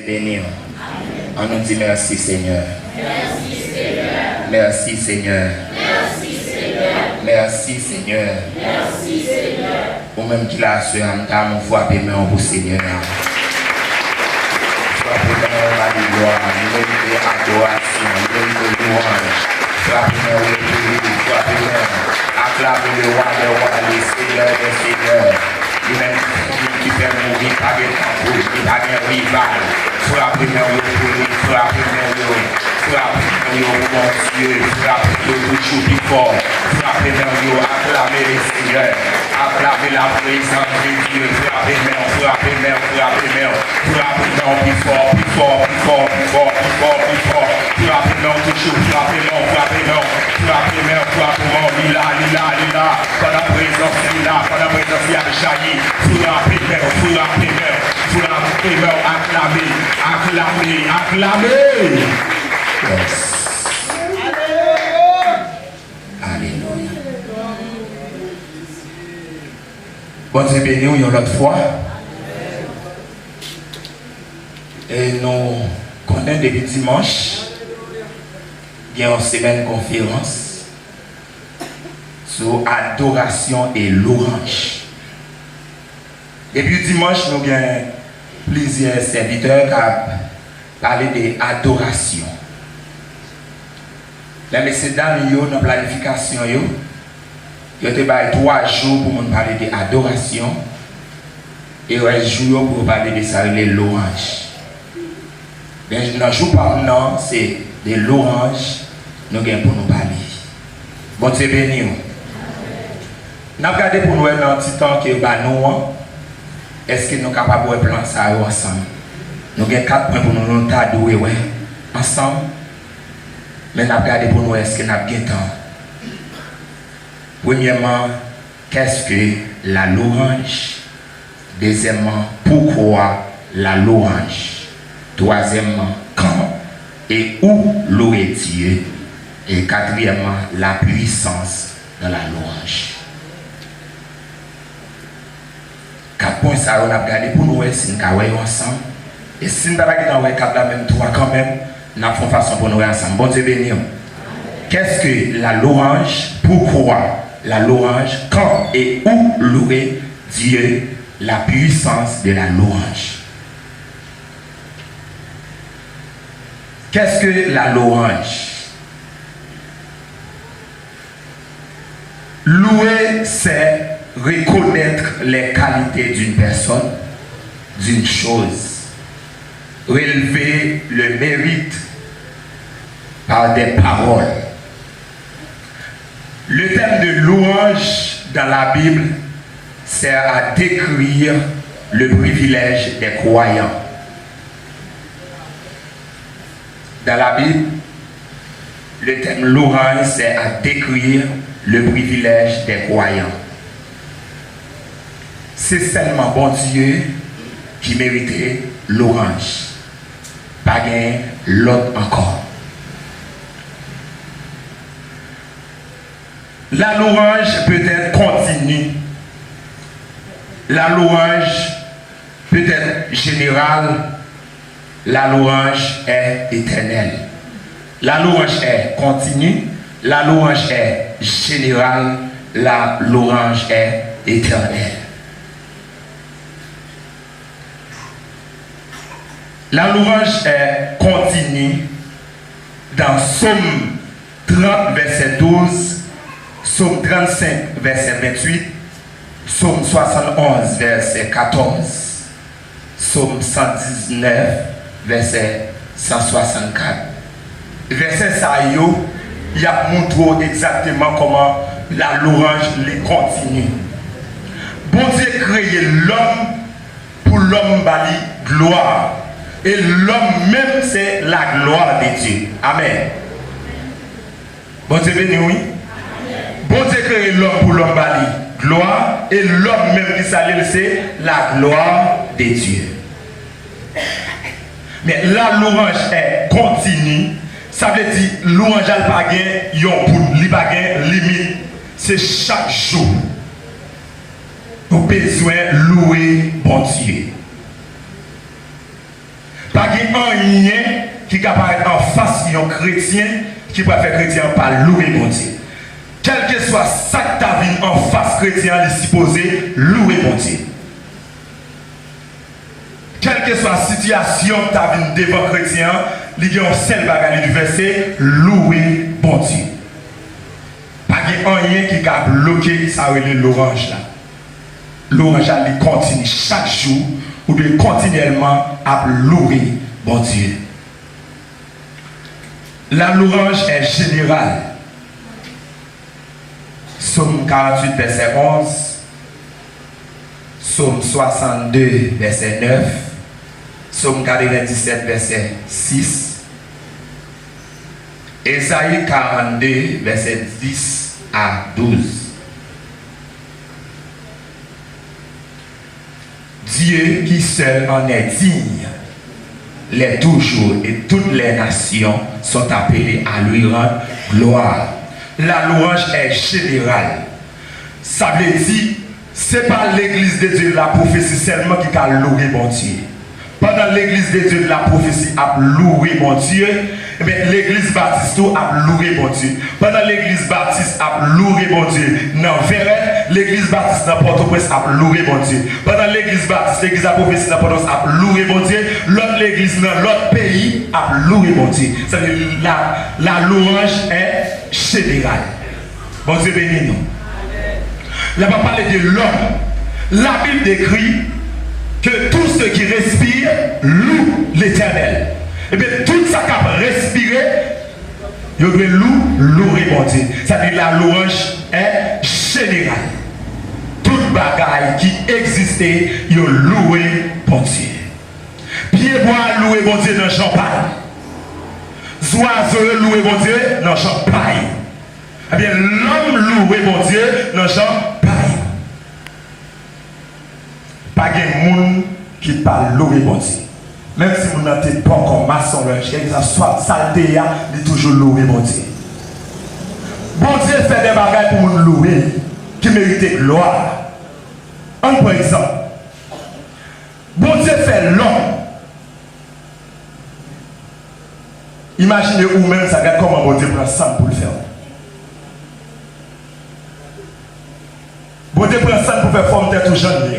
Béni. On nous dit merci Seigneur. Merci Seigneur. Merci Seigneur. Merci Seigneur. Merci Seigneur. Merci Seigneur. Ou même qui l'a su en temps, on voit bien au Seigneur. Frappez-moi la gloire, mérite adoration, mérite louange. Frappez-moi le public, frappez-moi. Acclamez le roi des rois, le Seigneur des seigneurs. Lui-même qui fait mourir par des tambours, qui n'a rien rival. Frappez-moi le public, frappez-moi le frappez-moi mon Dieu, frappez-moi toujours plus fort. Frappez-moi, acclamez le Seigneur. Acclamez la présence de Dieu. Frappez-moi, frappez-moi, frappez-moi. Frappez-moi plus fort, plus fort, plus fort, plus fort, plus fort, plus fort. Frappez-moi toujours, frappez-moi, frappez-moi. Frappez-moi, frappez-moi, lila, lila, lila. Quand la présence est là, quand la présence est à jaillir. Frappez-moi, frappez-moi, frappez-moi. Acclamez, acclamez, acclamez. Yes. Alléluia. Bon Dieu béni, une autre fois. Et nous connaissons depuis dimanche, il y a une semaine conférence sur adoration et louange. Depuis dimanche, nous avons plusieurs serviteurs qui ont parlé d'adoration. Les messieurs dames, dans la planification, ils ont 3 jours pour nous parler d'adoration et 1 jour pour parler de ça, les louanges. Mais dans le jour par an, c'est des louanges nous avons pour nous parler. Bon Dieu béni. Nous avons regardé pour nous dans un petit temps que nous est-ce que nous sommes capables de plan ça ensemble? Nous avons 4 points pour nous t'adouer ensemble. Mais nous avons regardé pour nous est-ce que nous avons bien temps. Premièrement, qu'est-ce que la louange? Deuxièmement, pourquoi la louange? Troisièmement, quand et où louer Dieu? Et quatrièmement, la puissance de la louange. 4 points, ça, on a regardé pour nous, si nous avons ensemble. Et si nous avons 4 la même 3 quand même, nous avons façon pour nous ensemble. Bon Dieu béni. Qu'est-ce que la louange? Pourquoi la louange? Quand et où louer Dieu? La puissance de la louange. Qu'est-ce que la louange? Louer, c'est reconnaître les qualités d'une personne, d'une chose, relever le mérite par des paroles. Le thème de louange dans la Bible sert à décrire le privilège des croyants. Dans la Bible, le thème louange sert à décrire le privilège des croyants. C'est seulement bon Dieu qui méritait louange. Pas gain l'autre encore. La louange peut être continue. La louange peut être générale. La louange est éternelle. La louange est continue. La louange est générale. La louange est éternelle. La louange est continue dans Psaume 30, verset 12, Psaume 35, verset 28, Psaume 71, verset 14, Psaume 119, verset 164. Verset ça, il a montré exactement comment la louange les continue. Bon Dieu créé l'homme pour l'homme bali gloire. Et l'homme même, c'est la gloire de Dieu. Amen. Bon Dieu béni, oui. Bon Dieu crée l'homme pour l'homme bali gloire. Et l'homme même qui s'allie, c'est la gloire de Dieu. Mais la louange est continue. Ça veut dire louange n'a pas de limite. C'est chaque jour. Nous avons besoin de louer bon Dieu. Pas rien qui apparaît en face d'un chrétien qui peut faire chrétien par louer bon Dieu. Quel que soit ça que ta vie en face chrétien, il est supposé louer bon Dieu. Quelle que soit la situation que tu as vu devant chrétien, il y a un seul bagage du verset, louer bon Dieu. Pas de rien qui a bloqué ça l'orange là. L'orange là, il continue chaque jour ou de continuellement à louer bon Dieu. La louange est générale. Psaume 48, verset 11. Psaume 62, verset 9. Psaume 97, verset 6. Ésaïe 42, verset 10 à 12. Dieu qui seul en est digne, l'est toujours, et toutes les nations sont appelées à lui rendre gloire. La louange est générale. Ça veut dire, ce n'est pas l'église de Dieu de la prophétie seulement qui a loué mon Dieu. Pendant l'église de Dieu de la prophétie a loué mon Dieu, l'église baptiste a loué mon Dieu. Pendant l'église baptiste a loué mon Dieu. Dans Verret, l'église baptiste dans Port-au-Prince a loué mon Dieu. Pendant l'église baptiste, l'église de la prophétie dans Port-au-Prince a loué mon Dieu. L'autre l'église dans l'autre pays a loué mon Dieu. Ça veut dire la louange est générale. Bon Dieu béni nous. Là, on va parler de l'homme. La Bible décrit que tout ce qui respire loue l'Éternel. Et bien, tout ça qui a respiré, il doit louer mon Dieu. Ça veut dire la louange est générale. Toute bagaille qui existait, il loué mon Dieu. Pied-bois louer mon Dieu dans champagne. Oiseaux louer mon Dieu dans champagne. Eh bien, l'homme louer mon Dieu dans champagne. Pas de monde qui parle louer bon Dieu. Même si vous n'êtes pas comme maçon, que soit saleté, il est toujours louer bon Dieu. Bon Dieu fait des bagages pour nous louer, qui méritent gloire. Un par exemple. Bon Dieu fait l'homme. Imaginez vous-même, ça regarde comment bon Dieu prend ça pour le faire. Bon Dieu prend ça pour faire forme tête aux jeunes.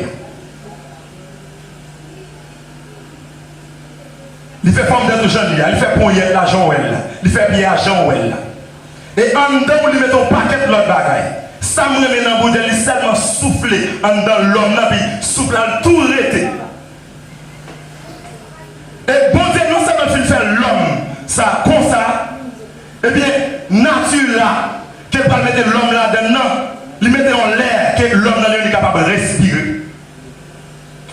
Il fait forme d'être jeune, il fait poignet l'argent, il fait bien l'argent. Et en dedans, il met un paquet de l'autre bagaille. Ça me remet dans le il seulement souffler en dedans l'homme, il souffle en tout rété. Et bon Dieu, non seulement il fait l'homme, ça comme ça, eh bien, nature là, qu'elle va mettre l'homme là-dedans, il met en l'air, que l'homme là est capable de respirer.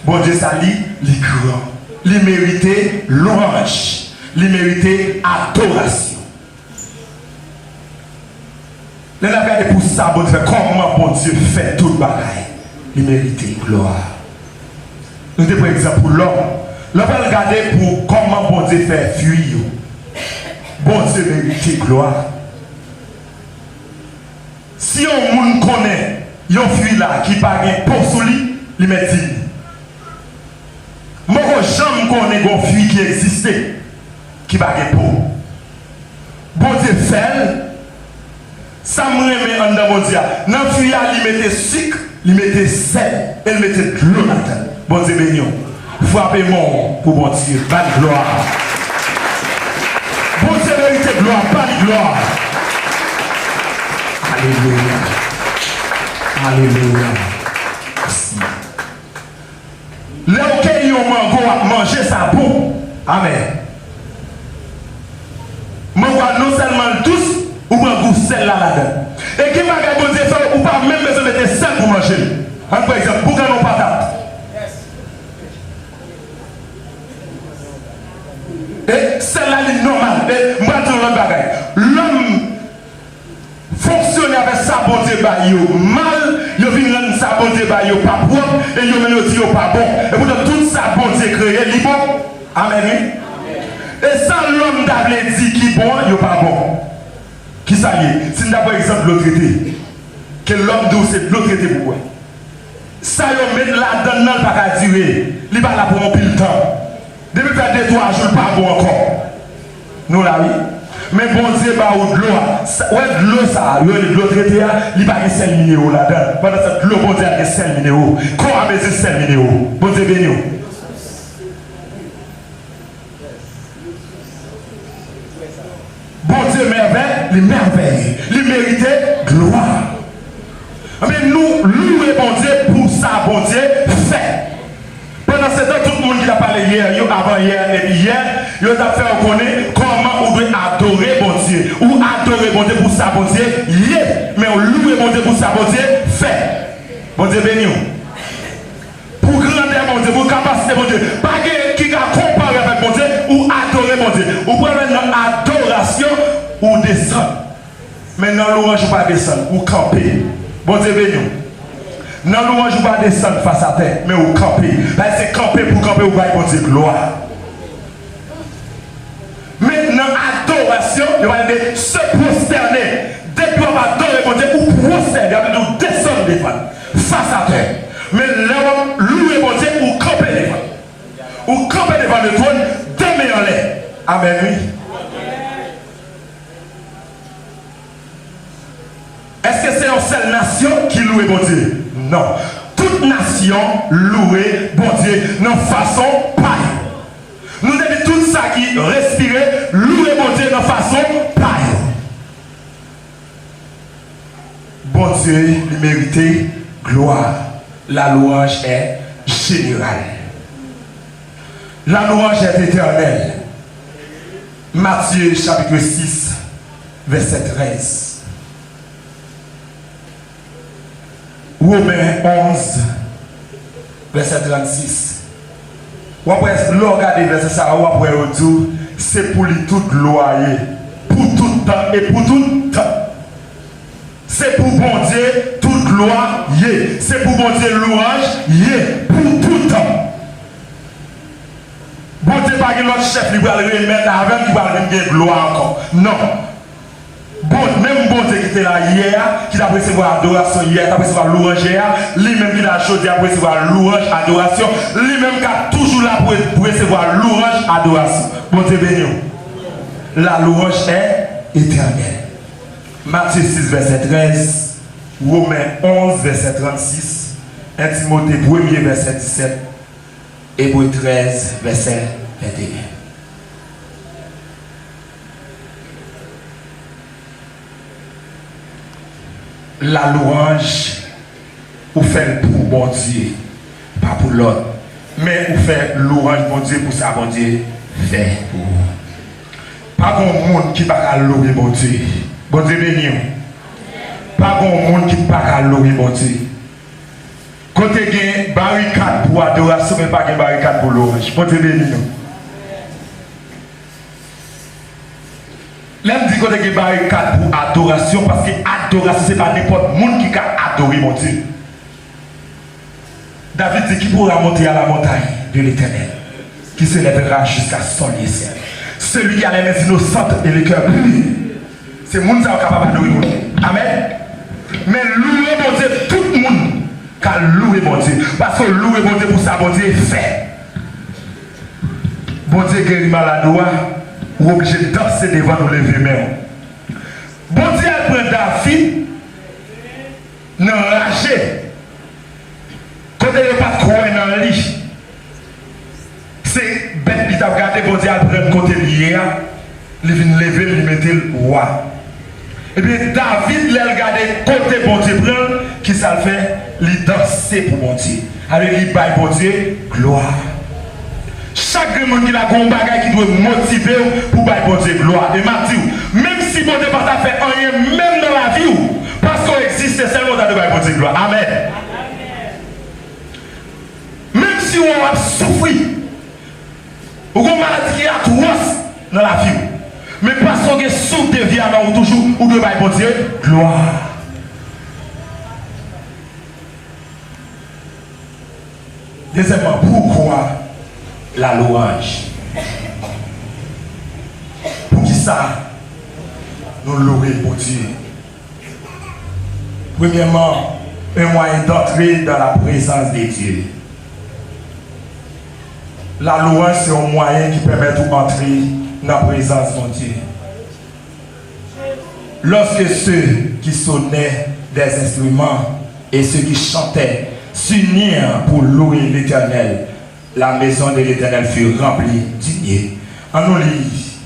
Bon Dieu, ça lit, il grand. Il méritait louange, il méritait adoration. Les regardez pour ça, bon Dieu, comment bon Dieu fait toute bagaille. Il méritait gloire. Nous avons par exemple pour l'homme. L'on va regarder pour comment bon Dieu fait fuir. Bon Dieu méritait gloire. Si un monde connaît, il y a un fuir là qui n'a pas de peau sous lui, il met digne. Moi, je connais un fuir qui existait, qui n'a pas de peau. Bon Dieu fait, ça me remet en dans mon Dieu. Dans le fuir, il mettait sucre, il mettait sel, et il mettait de l'eau là-dedans. Bon Dieu béni. Frappez-moi pour bon Dieu, pas de gloire. Bon Dieu mérite gloire, pas de gloire. Alléluia. Alléluia. Merci. Là où ils ont mangé ça bon. Amen. Mango non seulement tous, ou mango celle là-dedans. Et qui m'a bon Dieu fait, ou pas même besoin de mettre ça pour manger. Par exemple, pour gagner nos patates. Et celle-là est normale. Et moi, je dis bagaille. L'homme fonctionne avec sa bon Dieu mal, il vient rendre sa bon Dieu pas propre, et il vient dire pas bon. Et pourtant, tout ça bon Dieu créé, il est bon. Amen. Et ça, l'homme d'avait dit qui est bon, il n'est pas bon. Qui ça y est? Si nous avons par exemple l'autre traité, que l'homme d'où c'est l'autre traité pour quoi? Ça, il met là-dedans, il ne va pas durer. Il va là pour un pile temps. Depuis fait 2-3 jours, pas bon encore. Nous là, oui. Mais bon Dieu, bah, ou de l'eau, ouais, de l'eau, ça, de l'eau traité, il n'y a pas de sel minéraux là-dedans. Pendant que l'eau, bon Dieu, il y a des sel minéraux. Comment a des sel minéraux? Bon Dieu, béni. Bon Dieu, merveille, il méritait gloire. Mais nous, louer bon Dieu pour ça, bon Dieu, fait. Pendant ce temps, tout le monde qui a parlé hier, avant hier et hier, il a fait reconnaître comment on doit adorer bon Dieu. Ou adorer bon Dieu pour ça, bon Dieu, mais on louer bon Dieu pour ça, bon Dieu, fait. Bon Dieu, béni. Pour grandeur, bon Dieu, pour capacité, bon Dieu, pas qui a comparé avec bon Dieu, ou adorer bon Dieu. Ou prenez une adoration, ou descendre. Mais non, louange, pas descendre, ou camper. Bon Dieu, béni. Non, louange, ou pas descendre face à terre, mais ou camper. C'est camper pour camper, ou pas, bon Dieu, gloire. Maintenant, adoration, il va dire se prosterner. Depuis qu'on va adorer mon Dieu, ou prosterner, nous descendre devant, face à terre. Mais là, louer mon Dieu, ou camper devant. Ou camper devant le trône, demain en l'air. Amen, oui. Est-ce que c'est une seule nation qui loue bon Dieu? Non. Toute nation loue bon Dieu de façon paille. Nous avons tout ça qui respire, louer bon Dieu de façon paille. Bon Dieu, il mérite gloire. La louange est générale. La louange est éternelle. Matthieu chapitre 6, verset 13. Romains 11, verset 36. Ou après, regardez verset ça, ou après, c'est pour lui toute loyer, pour tout temps et pour tout temps. C'est pour bon Dieu toute gloire, c'est pour bon Dieu louange, pour tout temps. Bon Dieu, pas que notre chef lui va le remettre avant qu'il va le gloire encore. Non. Bon, même bon Dieu qui était là hier, qui a recevoir adoration hier, qui a recevoir louange hier, lui-même qui a choisi à recevoir louange, adoration, lui-même qui a toujours là pour recevoir louange, adoration. Bon Dieu béni. La louange est éternelle. Matthieu 6, verset 13, Romains 11, verset 36, 1 Timothée 1, verset 17, Hébreux 13, verset 21. La louange, vous faites pour bon Dieu, pas pour l'autre. Mais vous faites louange bon Dieu pour ça, bon Dieu fait pour vous. Pas bon monde qui va louer bon Dieu. Bon Dieu béni. Pas bon monde qui va louer bon Dieu. Quand il y a une barricade pour adoration, mais pas une barricade pour louange. Bon Dieu béni. L'aime dit qu'on a une barricade pour adoration parce que adoration, ce n'est pas n'importe qui qui a adoré mon Dieu. David dit qu'il pourra monter à la montagne de l'Éternel, qui se lèvera jusqu'à son ciel. Celui qui a les mains innocentes et le cœur pur. C'est le monde qui est capable d'adorer. Amen. Mais louer mon Dieu, tout le monde qui a loué mon Dieu. Parce que louer mon Dieu pour ça, mon Dieu fait. Bon Dieu guérit malade. Ou obligé de danser devant nous lever main. Bon Dieu a pris David, n'enragé. Quand il n'y a pas de croix dans le lit, c'est bête qui t'a regardé, bon Dieu a pris côté lié, il vient lever, il mettait le roi. Et bien David l'a regardé côté bon Dieu, qui ça le fait, il danser pour bon Dieu. Avec il baille bon Dieu, gloire. Chaque monde qui a un bagage qui doit motiver pour bailler bon Dieu gloire. Et m'a dit, même si bon Dieu pas fait rien, même dans la vie, parce qu'on existe, c'est seulement dans le bailler bon Dieu gloire. Amen. Même si on a souffert, ou qu'on maladie qui est atroce dans la vie, mais parce qu'on est souffre de vie, alors toujours, ou de bailler bon Dieu gloire. Deuxièmement, pourquoi la louange? Pour qui ça nous louer pour Dieu? Premièrement, un moyen d'entrer dans la présence de Dieu. La louange, c'est un moyen qui permet d'entrer dans la présence de Dieu. Lorsque ceux qui sonnaient des instruments et ceux qui chantaient s'unirent pour louer l'Éternel, la maison de l'Éternel fut remplie d'union. On nous lit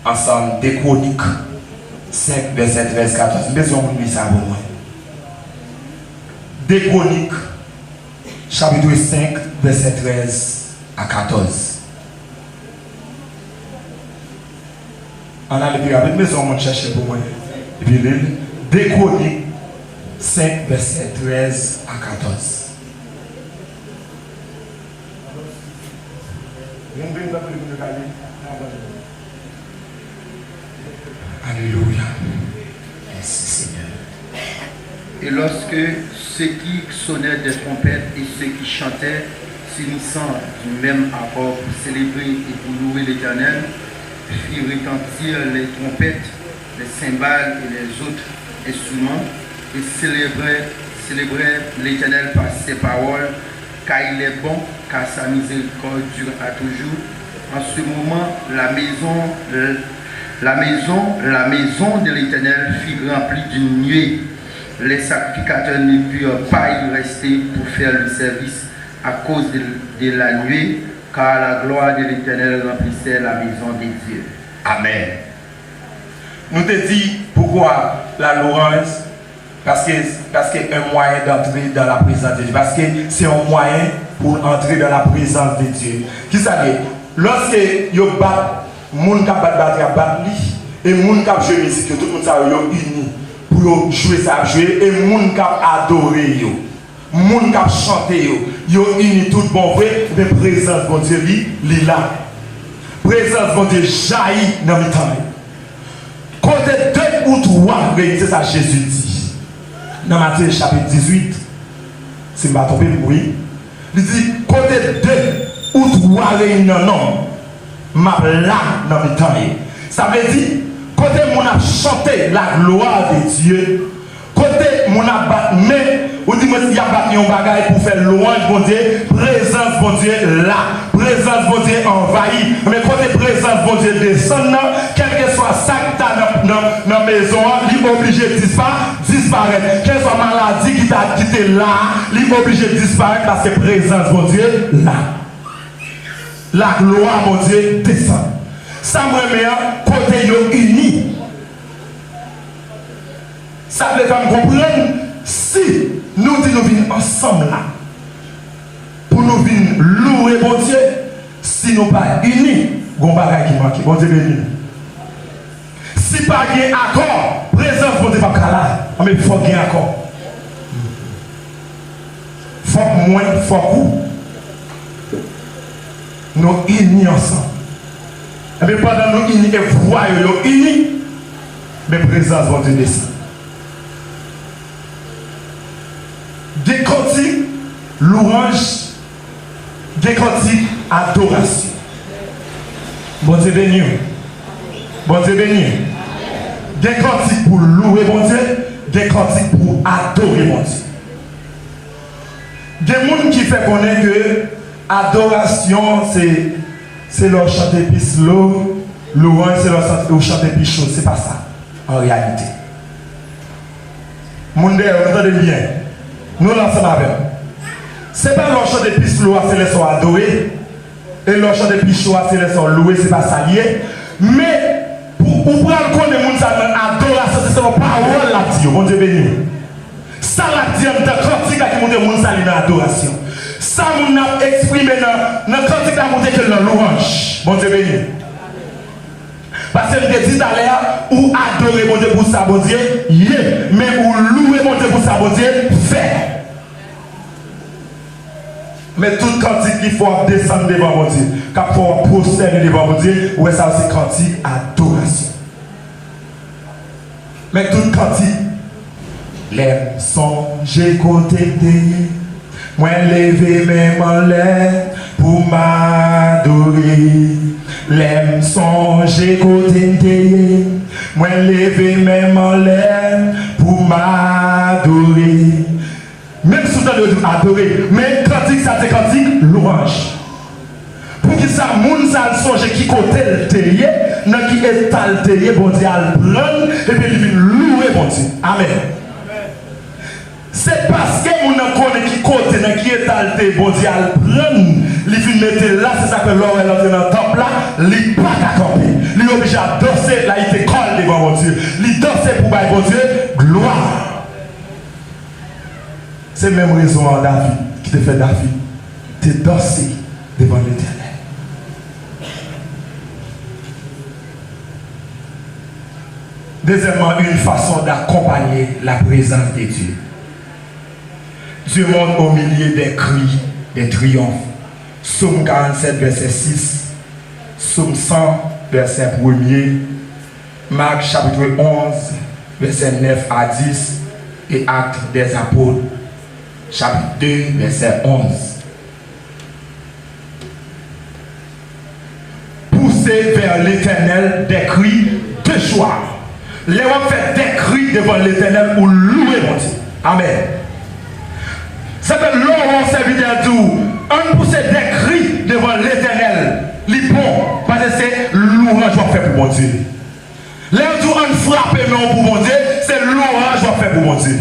ensemble des Chroniques 5, verset 13, 14. Besoin de lire ça pour moi. Des Chroniques, chapitre 5, verset 13 à 14. On a le plus rapide, mais on va chercher pour moi. Et puis, des Chroniques 5, verset 13 à 14. Alléluia. Merci Seigneur. Et lorsque ceux qui sonnaient des trompettes et ceux qui chantaient, s'unissant du même accord pour célébrer et pour louer l'Éternel, firent retentir les trompettes, les cymbales et les autres instruments, et célébraient l'Éternel par ses paroles, car il est bon, car sa miséricorde dure à toujours. En ce moment, la maison de l'Éternel fut remplie d'une nuée. Les sacrificateurs ne purent pas y rester pour faire le service à cause de la nuée, car la gloire de l'Éternel remplissait la maison de Dieu. Amen. Nous te disons pourquoi la louange, parce que c'est un moyen d'entrer dans la présence de Dieu. Parce que c'est un moyen pour entrer dans la présence de Dieu. Qui savait? Lorsque vous bat, moun kap bat et moun kap jouer musique, tout le monde ça uni pour jouer ça jouer et moun kap adorer yo. Moun kap chanter yo uni tout bon vrai, mais présence bon Dieu li là. Présence bon Dieu jaillit dans le temps. Côté 2 ou 3, c'est ça Jésus dit. Dans Matthieu chapitre 18, c'est pas trompé oui. Il dit côté 2 ou 3 réunions non. M'a là dans le temps. Ça veut dire côté mon a chanté la gloire de Dieu. Côté mon a battu ou dit moi il y a battu un bagage pour faire louange bon Dieu, présence bon Dieu là, présence bon Dieu envahi. Mais côté présence bon Dieu descend quel que soit ça qui t'a dans la maison, il est obligé de disparaître. Quelle soit maladie qui t'a quitté là, il est obligé de disparaître parce que présence bon Dieu là. La gloire mon Dieu descend. Ça me met côté yo uni. Ça veut faire comprendre si nous disons nous venons ensemble là pour nous venir louer bon Dieu, si nous pas unis, on va pas qui manque. Bon Dieu béni. Si pas un accord, présence bon Dieu pas là, mais il faut un accord. Faut moins, faut coup. Nous unis ensemble. Et bien pendant nous unis et voyons unis, mais présence bon Dieu descend. Des cantiques, louange, des cantiques, adoration. Bon Dieu béni. Bon Dieu béni. Des cantiques pour louer bon Dieu, des cantiques pour adorer bon Dieu. Des gens qui fait connaître que adoration c'est leur chanter plus lourd, louange c'est leur chanter plus chaud. C'est pas ça en réalité. Mon Dieu, vous entendez bien. Nous l'ensemble avec. Ce n'est pas leur chanter plus lourd, c'est les soins adorés. Et leur chanter plus chaud, c'est les soins loués, c'est pas ça lié. Mais pour prendre compte de monde ça adoration, c'est leur parole là dit. Bon Dieu béni. Ça la dit dans cantique qui monte monde ça dans adoration. Ça mon a exprimé dans cantique qui monte que dans louange. Bon Dieu béni. Parce que je dis à l'air ou adorer mon Dieu pour ça bon Dieu, mais ou louer mon Dieu pour ça bon Dieu, fait. Mais tout cantique qu'il faut descendre devant mon Dieu, qu'il faut prosterner devant mon Dieu, ouais ça c'est cantique adoration. Mais tout cantique, les songes côté moi lever même en l'air pour m'adorer. Les songes côté moi lever même en l'air pour m'adorer. Même si vous avez adorer, mais cantique ça c'est cantique louange. qui ça, moun ça songe qui côté le teye, dans qui état le teye, bon Dieu, à le prendre, et puis il vient louer, bon Dieu. Amen. C'est parce que moun nan connaît qui côté, dans qui état le teye, bon Dieu, à le prendre, il vient mettre là, c'est ça que l'homme est entré dans le temple là, il pas qu'à camper. Il est obligé à danser, là il te colle devant mon Dieu. Il danse pour bailler bon Dieu, gloire. C'est la même raison à David, qui te fait David, te danser devant l'Éternel. Deuxièmement, une façon d'accompagner la présence de Dieu. Dieu monte au milieu des cris, des triomphes. Psaume 47, verset 6. Psaume 100, verset 1er. Marc chapitre 11, verset 9 à 10. Et Actes des Apôtres, chapitre 2, verset 11. Poussez vers l'Éternel des cris de joie. Les hommes fait des cris devant l'Éternel pour louer mon Dieu. Amen. C'est que l'homme serviteur tout. On pousse des cris devant l'Éternel. Les bons, parce que c'est l'ouvrage qu'on fait pour mon Dieu. Les gens on frappe mais pour mon Dieu, c'est l'ouvrage qu'on fait pour mon Dieu.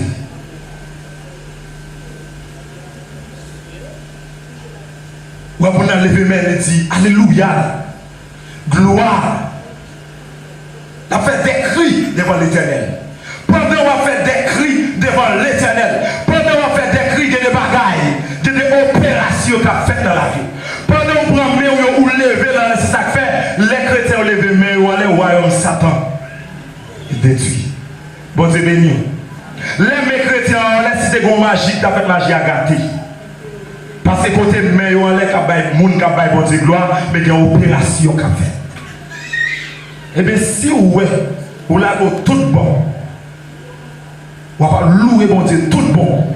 Ou on a levé main et dit Alléluia, gloire. On fait des cris devant l'Éternel. Pendant qu'on fait des cris devant l'Éternel. Pendant qu'on fait des cris de des bagailles, de des opérations qu'on fait dans la vie. Pendant qu'on prend main ou lever là, c'est ça que fait. Les chrétiens ont levé main ou aller au royaume Satan. Il détruit. Bon Dieu béni. Les chrétiens, les si c'est une magie, t'as fait magie à gâter. Parce que côté main ou aller qui moun qui bail bon Dieu gloire, mais il y a une opération qu'on fait. Eh bien, si vous avez tout bon, vous va louer bon Dieu tout bon,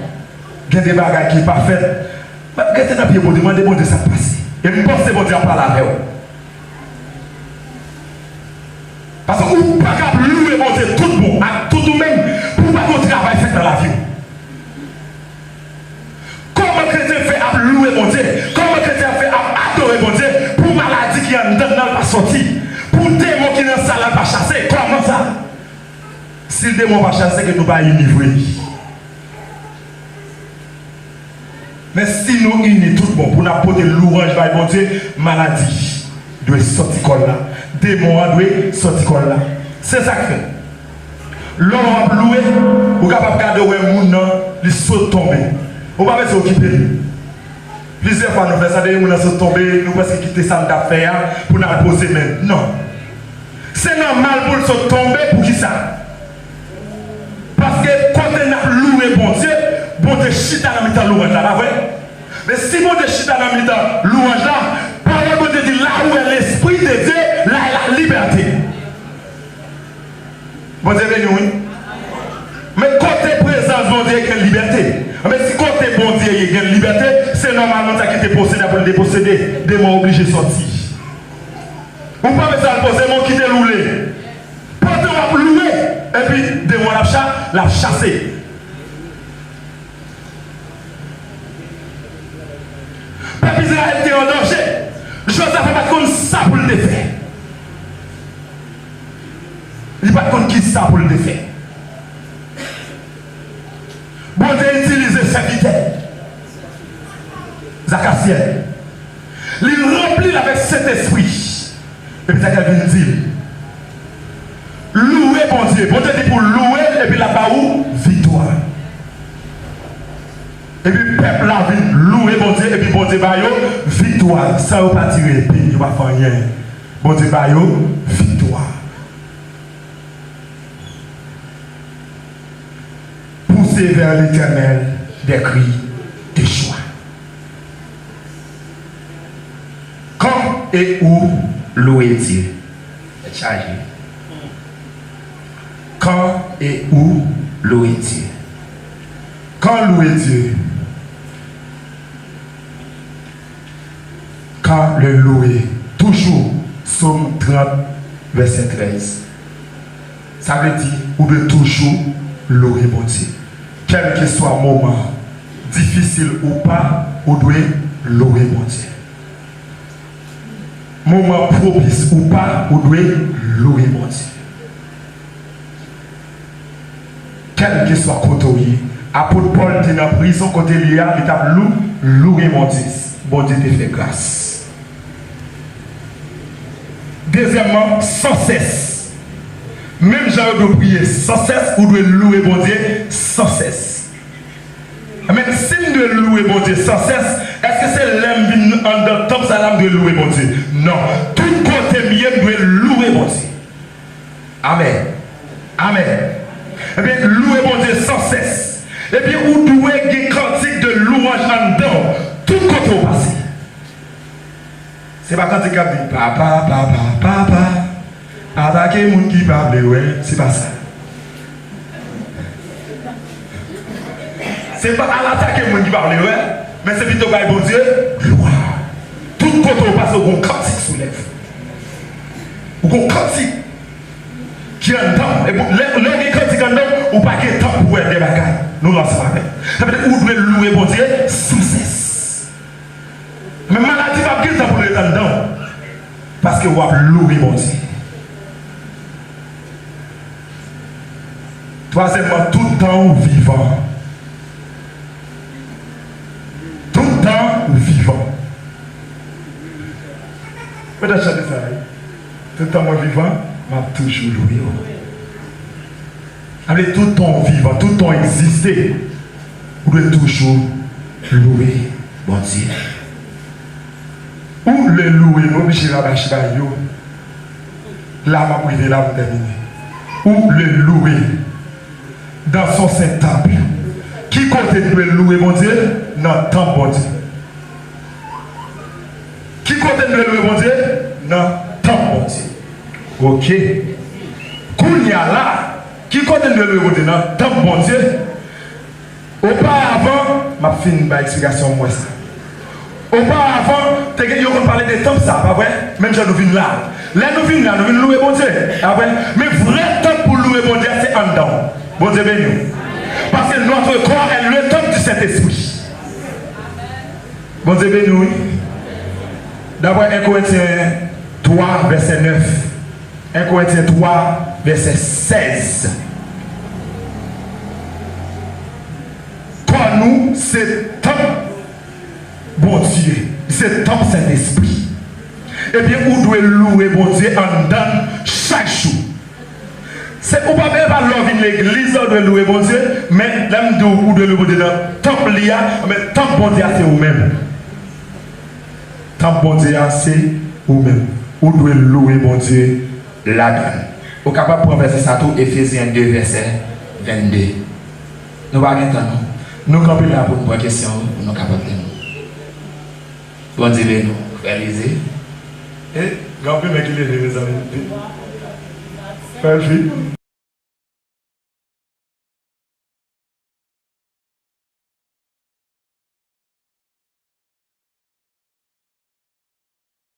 il y a des bagages qui ne sont pas faits. Mais regardez dans le pied pour demander bon Dieu ça passe. Et je pense que bon Dieu a parlé avec vous. Parce que vous ne pouvez pas louer bon Dieu tout bon, à tout ou même, pour ne pas votre travail fait dans la vie. Comment chrétien fait à louer bon Dieu? Comment chrétien fait à adorer bon Dieu pour maladie qui est en dedans pas sortir? Pour démon qui est dans la salle pas chasser? Comment ça? Si le démon va chasser, que nous ne pas univrer. Mais si nous unis tout bon pour nous apporter l'ouvrage par bon Dieu, maladie doit sortir comme là. Démon doit sortir comme là. C'est ça que fait. L'homme va louer, vous êtes capable de garder où moun il saute tomber. On va pas s'occuper. Plusieurs fois nous faisons ça, nous saute tomber, nous pensons quitter ça d'affaires pour nous poser même. Non. C'est normal pour se tomber pour qui ça? Parce que quand on a loué bon Dieu chita dans le temps louange là, pas vrai? Mais si bon Dieu chita dans le temps louange là, parole bon Dieu dit là où est l'esprit de Dieu, là est la liberté. Bon Dieu béni, oui. Mais côté présence bon Dieu, il y a une liberté. Mais si côté bon Dieu, il y a une liberté, c'est normalement ça qui te possédé pour le déposséder, des mots obligés de sortir. Vous ne pouvez pas poser mon qui te loulé. Pendant qu'on va louer, et puis des mots la chasser. Peuple Israël était en danger. Joseph n'a pas contre ça pour le défaire. Il n'a pas contre qui ça pour le défaire. Bon Dieu utilise ses serviteurs. Zachaciel. Il remplit avec cet esprit. Et puis ça vient dire. Louer bon Dieu. Bon Dieu dit pour louer et puis là-bas où victoire. Et puis le peuple a vu louer bon Dieu et puis bon Dieu va victoire. Ça ne va pas tirer puis il ne va pas faire rien. Bon Dieu va victoire. Poussez vers l'Éternel des cris de joie. Quand et où louer Dieu? Chargé. Quand et où louer Dieu? Quand louer Dieu? Quand le louer? Toujours, Psaume 30, verset 13. Ça veut dire, ou de toujours louer mon Dieu. Quel que soit le moment, difficile ou pas, ou doit louer mon Dieu. moment propice ou pas, vous devez louer mon Dieu. Quel que soit côté, apôtre Paul était dans la prison, côté il a loué mon Dieu. Bon Dieu te fait grâce. Deuxièmement, sans cesse. Même j'ai de prier sans cesse, vous devez louer mon Dieu sans cesse. Mais si nous devons louer mon Dieu sans cesse, est-ce que c'est l'homme en dans top salam de louer mon Dieu? Non. Tout côté bien doit louer mon Dieu. Amen. Amen. Eh bien, louer mon Dieu sans cesse. Et puis, vous devez des cantiques de louange en dedans. Tout côté au passé. C'est pas quand tu dis papa, papa, papa. Attaquer les gens qui parlent, ouais. C'est pas ça. C'est pas à l'attaquer les gens qui parlent, ouais. Mais c'est plutôt par bon Dieu, gloire. Tout côté au passé, vous avez un cantique soulève. Vous avez un cantique qui est en temps. Et les cantiques en temps, vous n'avez pas de temps pour aider la bagaille. Nous lançons pas. Ça veut dire que vous devez louer bon Dieu sans cesse. Mais maladie va bien temps pour les temps dedans. Parce que vous avez loué bon Dieu. Troisièmement, tout le temps vivant. Tout le temps vivant. Peut-être chanter ça. Tout le temps vivant, m'a toujours loué. Avec tout le temps vivant, tout le temps existé, vous devez toujours louer bon Dieu. Ou le louer, nous, Michel Abachibayo. Là, ma privé, là, vous terminez. Ou le louer dans son saint temple. Qui compte de louer mon Dieu? Dans le temple bon Dieu. Qui compte de louer mon Dieu? Dans le temple bon Dieu. Ok. Kounya là, qui compte de louer mon Dieu? Dans le temple bon Dieu. Auparavant, ma fin une explication moi ça. Auparavant, on parlait des temples, ça, pas vrai? Même si nous venons là. Là, nous venons là, nous venons louer bon Dieu. Mais vrai temple pour louer bon Dieu, c'est en dedans. Bon Dieu béni. Parce que notre corps est le temple du Saint-Esprit. Bon Dieu béni, oui. D'abord, 1 Corinthiens 3, verset 9. 1 Corinthiens 3, verset 16. Quand nous, c'est temple, bon Dieu, c'est temple Saint-Esprit. Et bien, vous devez louer bon Dieu en dedans chaque jour. C'est pour pas même pas l'envie de l'église de louer bon Dieu, mais l'âme de vous de louer dans le temple, mais le temple bon Dieu, c'est vous-même. Le temple bon Dieu, c'est vous-même. Vous devez louer bon Dieu là-dedans. Vous êtes capable de converser ça tout, Ephésiens 2, verset 22. Nous pas de temps, nous campons là pour une bonne question, nous sommes capables de nous. Bon Dieu, nous réaliser. Et, grand-père, mais qui est les amis. Fais